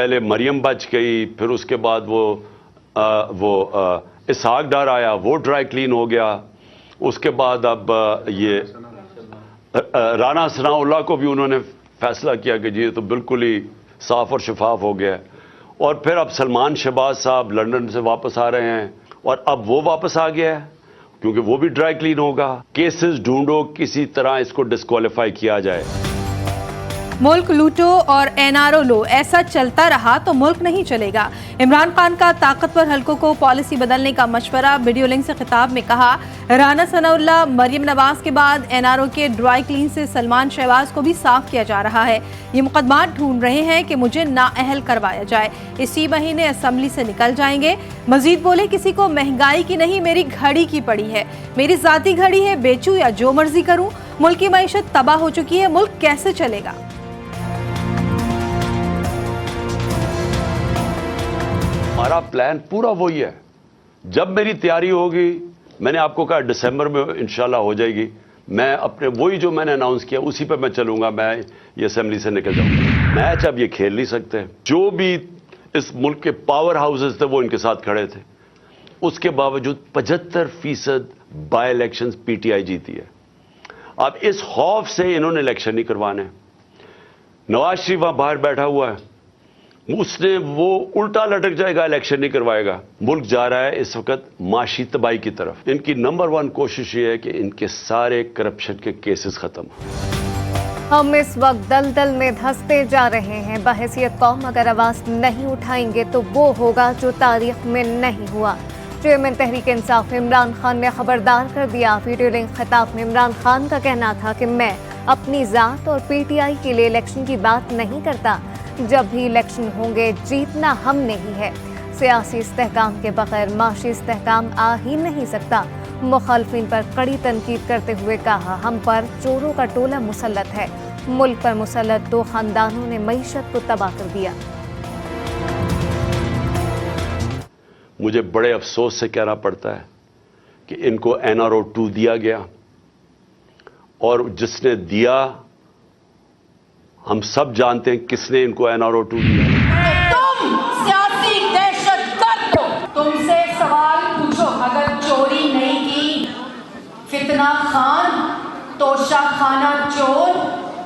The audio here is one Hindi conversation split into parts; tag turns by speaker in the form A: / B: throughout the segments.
A: पहले मरियम बच गई, फिर उसके बाद वो इसहाक डार आया, वो ड्राई क्लीन हो गया। उसके बाद अब ये राना सनाउल्लाह को भी उन्होंने फैसला किया कि जी तो बिल्कुल ही साफ और शफाफ हो गया। और फिर अब सलमान शहबाज साहब लंदन से वापस आ रहे हैं और अब वो वापस आ गया है क्योंकि वो भी ड्राई क्लीन होगा। केसेस ढूंढो, किसी तरह इसको डिस्क्वालीफाई किया जाए।
B: मुल्क लूटो और एनआरओ लो, ऐसा चलता रहा तो मुल्क नहीं चलेगा। इमरान खान का ताकतवर हलकों को पॉलिसी बदलने का मशवरा। वीडियो लिंक से खिताब में कहा, राना सनाउल्लाह मरियम नवाज के बाद एनआरओ के ड्राई क्लीन से सलमान शहबाज को भी साफ किया जा रहा है। ये मुकदमात ढूंढ रहे हैं कि मुझे नाअहल करवाया जाए। इसी महीने असेंबली से निकल जाएंगे। मजीद बोले, किसी को महंगाई की नहीं, मेरी घड़ी की पड़ी है। मेरी जाती घड़ी है, बेचूं या जो मर्जी करूं। मुल्क की मईशत तबाह हो चुकी है, मुल्क कैसे चलेगा।
A: हमारा प्लान पूरा वही है। जब मेरी तैयारी होगी, मैंने आपको कहा दिसंबर में इंशाल्लाह हो जाएगी, मैं अपने वही जो मैंने अनाउंस किया उसी पे मैं चलूंगा। मैं ये असेंबली से निकल जाऊंगा। मैच अब ये खेल नहीं सकते। जो भी इस मुल्क के पावर हाउसेस थे वो इनके साथ खड़े थे। उसके बावजूद 75% बाय इलेक्शंस पीटीआई जीती है। अब इस खौफ से इन्होंने इलेक्शन नहीं करवाने। नवाज शरीफ वहां बाहर बैठा हुआ है, उसने वो उल्टा लटक जाएगा, इलेक्शन नहीं करवाएगा। मुल्क जा रहा है इस वक्त माशी तबाही की तरफ। इनकी नंबर 1 कोशिश ये है कि इनके सारे करप्शन के केसेस खत्म।
C: हम इस वक्त दलदल में धंसते जा रहे हैं। बहैसियत कौम अगर आवाज नहीं उठाएंगे तो वो होगा जो तारीख में नहीं हुआ। चेयरमैन तहरीक इंसाफ इमरान खान ने खबरदार कर दिया। वीडियो लिंक खिताब में इमरान खान का कहना था कि मैं अपनी जात और पीटीआई के लिए इलेक्शन की बात नहीं करता। जब भी इलेक्शन होंगे, जीतना हमने ही है। सियासी इस्तेहकाम के बगैर माशी इस्तेहकाम आ ही नहीं सकता। मुखालफिन पर कड़ी तनकीद करते हुए कहा, हम पर चोरों का टोला मुसल्लत है। मुल्क पर मुसल्लत 2 खानदानों ने मईशत को तबाह कर दिया।
A: मुझे बड़े अफसोस से कहना पड़ता है कि इनको एनआरओ 2 दिया गया और जिसने दिया हम सब जानते हैं किसने इनको एनआरओ 2 दिया।
D: तुम सियासी दहशतगर्द हो। तुमसे सवाल पूछो, अगर चोरी नहीं की फितना खान, तोशा खाना चोर,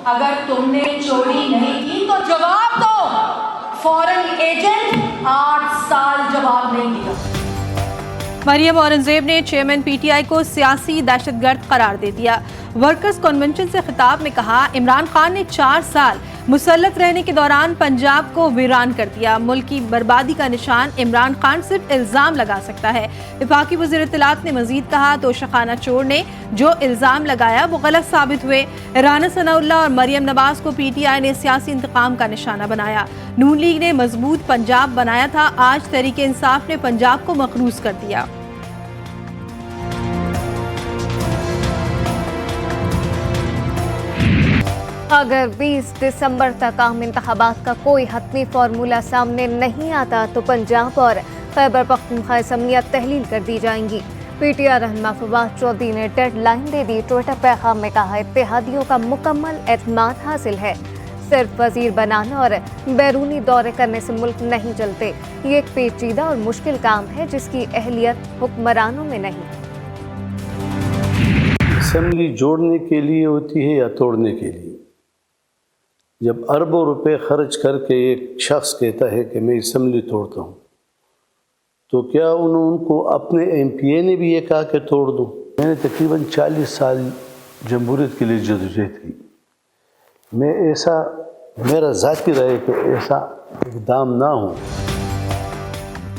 D: अगर तुमने चोरी नहीं की तो जवाब दो। फॉरेन एजेंट 8 साल जवाब नहीं दिया।
B: मरियम औरंगजेब ने चेयरमैन पीटीआई को सियासी दहशतगर्द करार दे दिया। वर्कर्स कन्वेंशन से खिताब में कहा, इमरान खान ने 4 साल मुसल्लत रहने के दौरान पंजाब को वीरान कर दिया। मुल्क की बर्बादी का निशान इमरान खान सिर्फ इल्जाम लगा सकता है। वफाकी वज़ीर इत्तलात ने मजीद कहा, तोशाखाना चोर ने जो इल्जाम लगाया वो गलत साबित हुए। राना सनाउल्लाह और मरियम नवाज को पीटीआई ने सियासी इंतकाम का निशाना बनाया। नून लीग ने मजबूत पंजाब बनाया था, आज तहरीक इंसाफ ने पंजाब को मकरूज कर दिया।
C: अगर 20 दिसंबर तक आम इंतखाबात का कोई हतमी फार्मूला सामने नहीं आता तो पंजाब और खैबर पख्तूनख्वा असम्बलियां तहलील कर दी जाएंगी। पीटीआई रहनुमा फवाद चौधरी ने डेडलाइन दे दी। ट्विटर पैगाम में कहा, इत्तेहादियों का मुकम्मल एतमाद हासिल है। सिर्फ वजीर बनाना और बैरूनी दौरे करने से मुल्क नहीं चलते। ये एक पेचीदा और मुश्किल काम है जिसकी अहलियत हुक्मरानों में नहीं।
E: असेंबली जोड़ने के लिए होती है या तोड़ने के लिए? जब अरबों रुपए खर्च करके एक शख्स कहता है कि मैं असेंबली तोड़ता हूँ, तो क्या उनको अपने एमपीए ने भी ये कहा कि तोड़ दूँ? मैंने तकरीबन 40 साल जमहूरियत के लिए जदोजहद की। मैं ऐसा, मेरा ज़ाती राय कि ऐसा इक़दाम ना हो।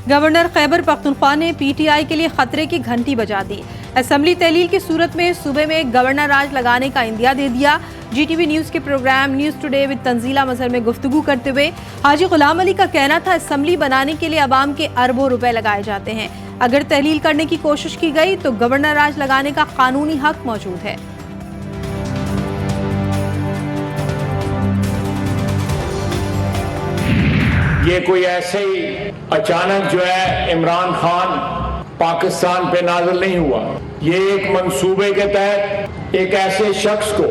B: गवर्नर खैबर पख्तूनख्वा ने पीटीआई के लिए खतरे की घंटी बजा दी। असेंबली तहलील की सूरत में सूबे में गवर्नर राज लगाने का इंदिया दे दिया। जीटीवी न्यूज़ के program news today with Tanzeela Mazhar में गुफ्तगू करते हुए हाजी गुलाम अली का कहना था, असेंबली बनाने के लिए अवाम के अरबों रुपए लगाए जाते हैं। अगर तहलील करने की कोशिश की गई तो गवर्नर राज लगाने का कानूनी हक मौजूद है।
F: ये कोई ऐसे ही अचानक जो है इमरान खान पाकिस्तान पे नाज़िल नहीं हुआ। ये एक मंसूबे के तहत एक ऐसे शख्स को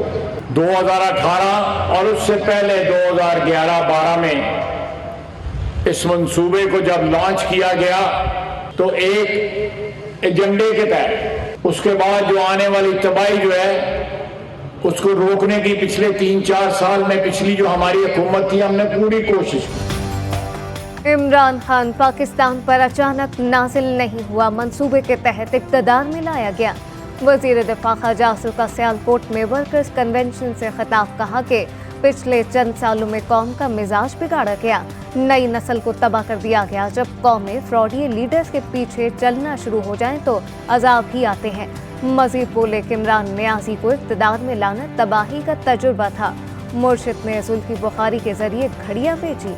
F: 2018 और उससे पहले 2011-12 में इस मंसूबे को जब लॉन्च किया गया तो एक एजेंडे के तहत उसके बाद जो आने वाली तबाही जो है उसको रोकने की पिछले 3-4 साल में पिछली जो हमारी हुकूमत थी हमने पूरी कोशिश की।
C: इमरान खान पाकिस्तान पर अचानक नाजिल नहीं हुआ, मंसूबे के तहत इक़्तिदार में लाया गया। वज़ीर दिफ़ा ख़ाजा आसिफ का सियालकोट में वर्कर्स कन्वेंशन से खिताब, कहा कि पिछले चंद सालों में कौम का मिजाज बिगाड़ा गया, नई नस्ल को तबाह कर दिया गया। जब कौमें फ्रॉडी लीडर्स के पीछे चलना शुरू हो जाएं तो अजाब ही आते हैं। मजीद बोले कि इमरान नियाज़ी को इक़्तिदार में लाना तबाही का तजुर्बा था। मुर्शिद ने जुल्फी बुखारी के जरिए घड़ियां बेची।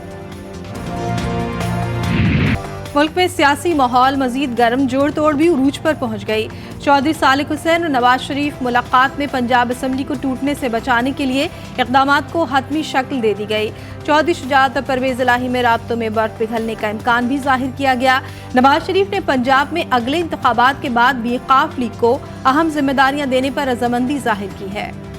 B: मुल्क में सियासी माहौल मजीद गर्म जोड़ तोड़ भी उरूज पर पहुंच गई। चौधरी सालिक हुसैन और नवाज शरीफ मुलाकात में पंजाब असम्बली को टूटने से बचाने के लिए इक़दामात को हतमी शक्ल दे दी गई। चौधरी शुजाअत और परवेज इलाही में राब्तों में बर्फ पिघलने का इम्कान भी जाहिर किया गया। नवाज शरीफ ने पंजाब में अगले इंतखाबात के बाद भी काफ लीग को अहम जिम्मेदारियां देने पर रजामंदी जाहिर की है।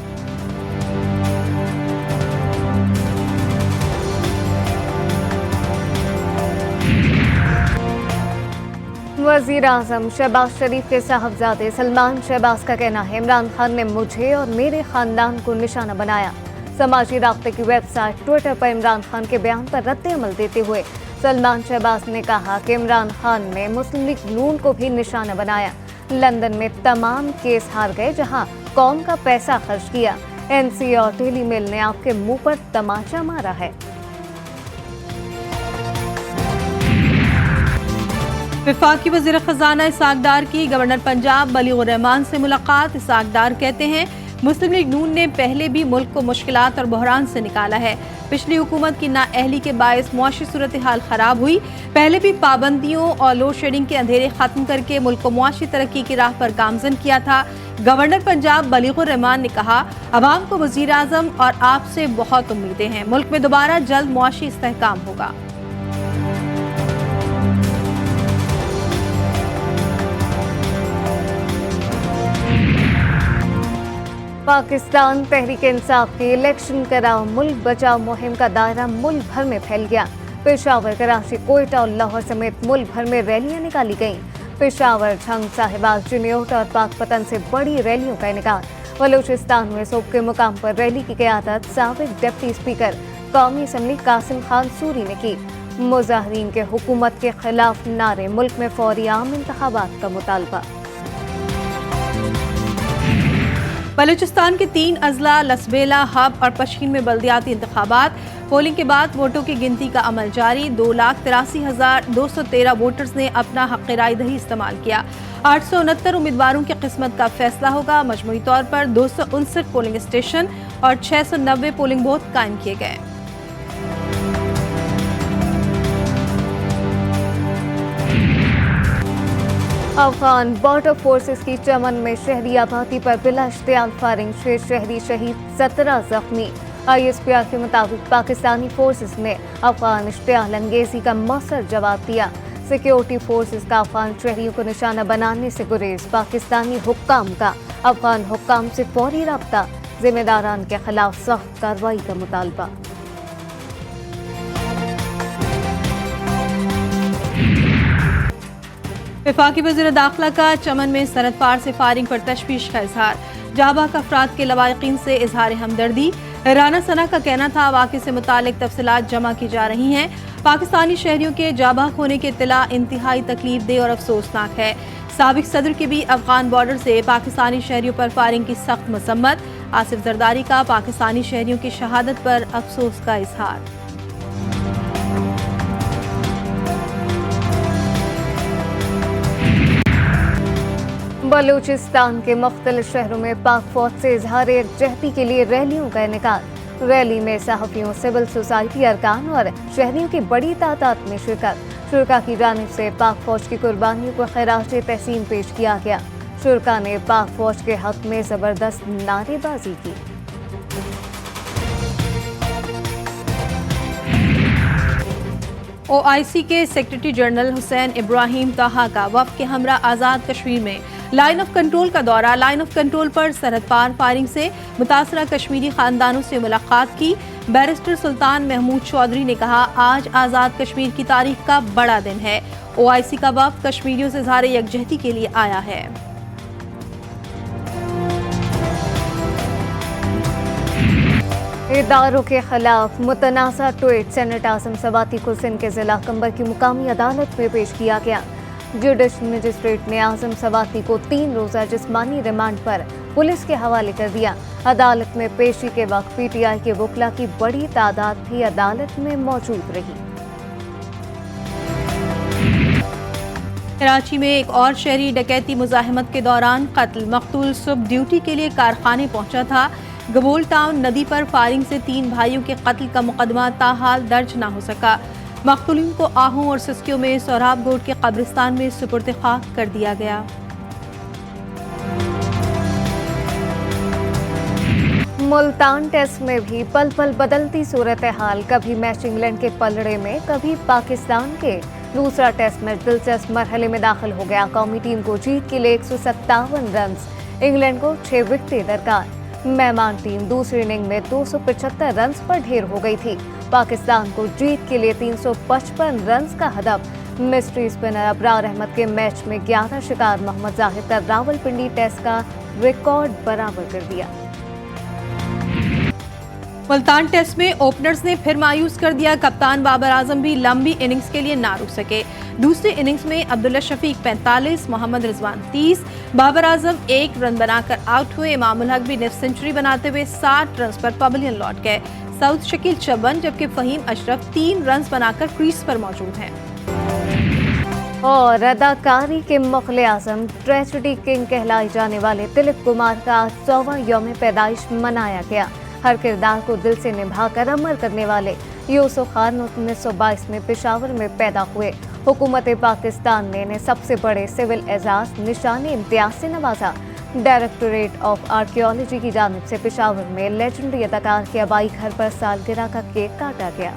C: वज़ीर आज़म शहबाज शरीफ के साहबजादे सलमान शहबाज का कहना है, इमरान खान ने मुझे और मेरे खानदान को निशाना बनाया। समाजी राब्ते की वेबसाइट ट्विटर पर इमरान खान के बयान पर रद्द-ए-अमल देते हुए सलमान शहबाज ने कहा कि इमरान खान ने मुस्लिम लीग नून को भी निशाना बनाया। लंदन में तमाम केस हार गए जहां कौम का पैसा खर्च किया। एनसी और डेली मेल ने आपके मुंह पर तमाचा मारा है।
B: वफाकी वज़ीर ख़ज़ाना इसाक डार की गवर्नर पंजाब बलीग़ुर रहमान से मुलाकात। इसाक डार कहते हैं, मुस्लिम लीग नून ने पहले भी मुल्क को मुश्किलात और बहरान से निकाला है। पिछली हुकूमत की नाअहली के बायस मुआशी सूरत हाल ख़राब हुई। पहले भी पाबंदियों और लोड शेडिंग के अंधेरे ख़त्म करके मुल्क को मुआशी तरक्की की राह पर गामजन किया था। गवर्नर पंजाब बलीग़ुर रहमान ने कहा, अवाम को वज़ीर आज़म और आपसे बहुत उम्मीदें हैं। मुल्क में दोबारा जल्द मुआशी इस्तेहकाम होगा।
C: पाकिस्तान तहरीक इंसाफ की इलेक्शन कराओ मुल्क बचाओ मुहिम का दायरा मुल्क भर में फैल गया। पेशावर, कराची, कोयटा और लाहौर समेत मुल्क भर में रैलियां निकाली गईं। पेशावर, झंग, साहिबाग, जुनियोट और पाकपतन से बड़ी रैलियों का इनेकाद। बलूचिस्तान में सूब के मुकाम पर रैली की क़यादत साबिक़ डिप्टी स्पीकर कौमी असम्बली कासिम खान सूरी ने की। मुजाहिरीन के हुकूमत के खिलाफ नारे, मुल्क में फौरी आम इंतखाबात का मुतालबा।
B: बलूचिस्तान के 3 अजला लसबेला, हब और पश्चिम में बल्दियाती इंतखाबात। पोलिंग के बाद वोटों की गिनती का अमल जारी। 2,83,213 वोटर्स ने अपना हक़ राय दही इस्तेमाल किया। 869 उम्मीदवारों की किस्मत का फैसला होगा। मजमूई तौर पर 259 पोलिंग स्टेशन और 690 पोलिंग बूथ कायम किए गए।
C: अफगान बॉर्डर फोर्सेस की चमन में शहरी आबादी पर बिला इश्तियाल फायरिंग, 6 शहरी शहीद, 17 जख्मी। ISPR के मुताबिक पाकिस्तानी फोर्सेस ने अफगान इश्तियाल अंगेजी का मौसर जवाब दिया। सिक्योरिटी फोर्सेस का अफगान शहरियों को निशाना बनाने से गुरेज। पाकिस्तानी हुक्काम का अफगान हुक्काम से फौरी रब्ता। जिम्मेदारान के खिलाफ सख्त कार्रवाई का मुतालबा।
B: वफाकी वज़ीर दाखिला का चमन में सनत पार से फायरिंग पर तशवीश का इजहार। जाबाक अफराद के लवाकिन से इजहार हमदर्दी। राना सना का कहना था, वाक़े से मुतालिक तफसीलात जमा की जा रही हैं। पाकिस्तानी शहरियों के जाबाक होने की इत्तला इंतहाई तकलीफ दे और अफसोसनाक है। साबिक सदर की भी अफगान बॉर्डर से पाकिस्तानी शहरियों पर फायरिंग की सख्त मसम्मत। आसिफ जरदारी का पाकिस्तानी शहरियों की शहादत पर अफसोस का इजहार।
C: बलूचिस्तान के मुख्तलिफ शहरों में पाक फौज से इजहार यकजहती के लिए रैलियों का इनेकाद। रैली में सहाफ़ियों, सिविल सोसाइटी अरकान और शहरियों की बड़ी तादाद में शिरकत। शुरका की जानिब से पाक फौज की कुर्बानियों को खैराज तहसीन पेश किया गया। शुरका ने पाक फौज के हक में ज़बरदस्त नारेबाजी की।
B: OIC के सेक्रेटरी जनरल हुसैन इब्राहिम ताहा का वफ़द के हमरा आज़ाद कश्मीर में लाइन ऑफ कंट्रोल का दौरा। लाइन ऑफ कंट्रोल पर सरहद पार फायरिंग से मुतासरा कश्मीरी खानदानों से मुलाकात की। बैरिस्टर सुल्तान महमूद चौधरी ने कहा, आज आज़ाद कश्मीर की तारीख का बड़ा दिन है। OIC का वफ़द कश्मीरियों से इज़हार यकजहती के लिए आया है।
C: इदारों के खिलाफ मुतनाज़ा ट्वीट सेनेटर आज़म सवाती को सिंध के जिला कंबर की मुकामी अदालत में पेश किया गया। जुडिशल मजिस्ट्रेट ने आज़म सवाती को 3 रोज़ा जिस्मानी रिमांड पर पुलिस के हवाले कर दिया। अदालत में पेशी के वक्त PTI के वकला की बड़ी तादाद भी अदालत में मौजूद रही।
B: कराची में एक और शहरी डकैती मुजाहिमत के दौरान कत्ल। मकतूल सुबह ड्यूटी के लिए कारखाने पहुंचा था। गबोल टाउन नदी पर फायरिंग से 3 भाइयों के कत्ल का मुकदमा ताहाल दर्ज न हो सका। मकतूलिन को आहू और सिस्कियों में सोहराब गोड के कब्रिस्तान में सुपुर्द खाक कर दिया गया।
C: मुल्तान टेस्ट में भी पल पल बदलती सूरत हाल। कभी मैच इंग्लैंड के पलड़े में, कभी पाकिस्तान के। दूसरा टेस्ट मैच दिलचस्प मरहले में दाखिल हो गया। कौमी टीम को जीत के लिए 157 रन, इंग्लैंड को 6 विकेटें दरकार। मेहमान टीम दूसरी इनिंग में 275 रन पर ढेर हो गई थी। पाकिस्तान को जीत के लिए 355 रन का हदफ। मिस्ट्री स्पिनर अबरार अहमद के मैच में 11 शिकार मोहम्मद जाहिद का रावलपिंडी टेस्ट का रिकॉर्ड बराबर कर दिया।
B: मुल्तान टेस्ट में ओपनर्स ने फिर मायूस कर दिया। कप्तान बाबर आजम भी लंबी इनिंग्स के लिए ना रुक सके। दूसरी इनिंग्स में अब्दुल्ला शफीक 45, मोहम्मद रिजवान 30, बाबर आजम 1 रन बनाकर आउट हुए। इमामुल हक भी निफ सेंचुरी बनाते हुए 60 रन पर पवेलियन लौट गए। सऊद शकील 54 जबकि फहीम अशरफ 3 रन बनाकर क्रीज पर मौजूद हैं।
C: और अदाकारी के मुग़ल आज़म ट्रेजेडी किंग कहलाए जाने वाले तिलक कुमार का 100वां यौम पैदाइश मनाया गया। हर किरदार को दिल से निभाकर अमर करने वाले यूसुफ खान 1922 में पेशावर में पैदा हुए। हुकूमत पाकिस्तान ने इन्हें सबसे बड़े सिविल एजाज निशान इम्तियाज से नवाजा। डायरेक्टोरेट ऑफ आर्कियोलॉजी की जानिब से पेशावर में लेजेंडरी अदाकार के आबाई घर पर सालगिरह का केक काटा गया।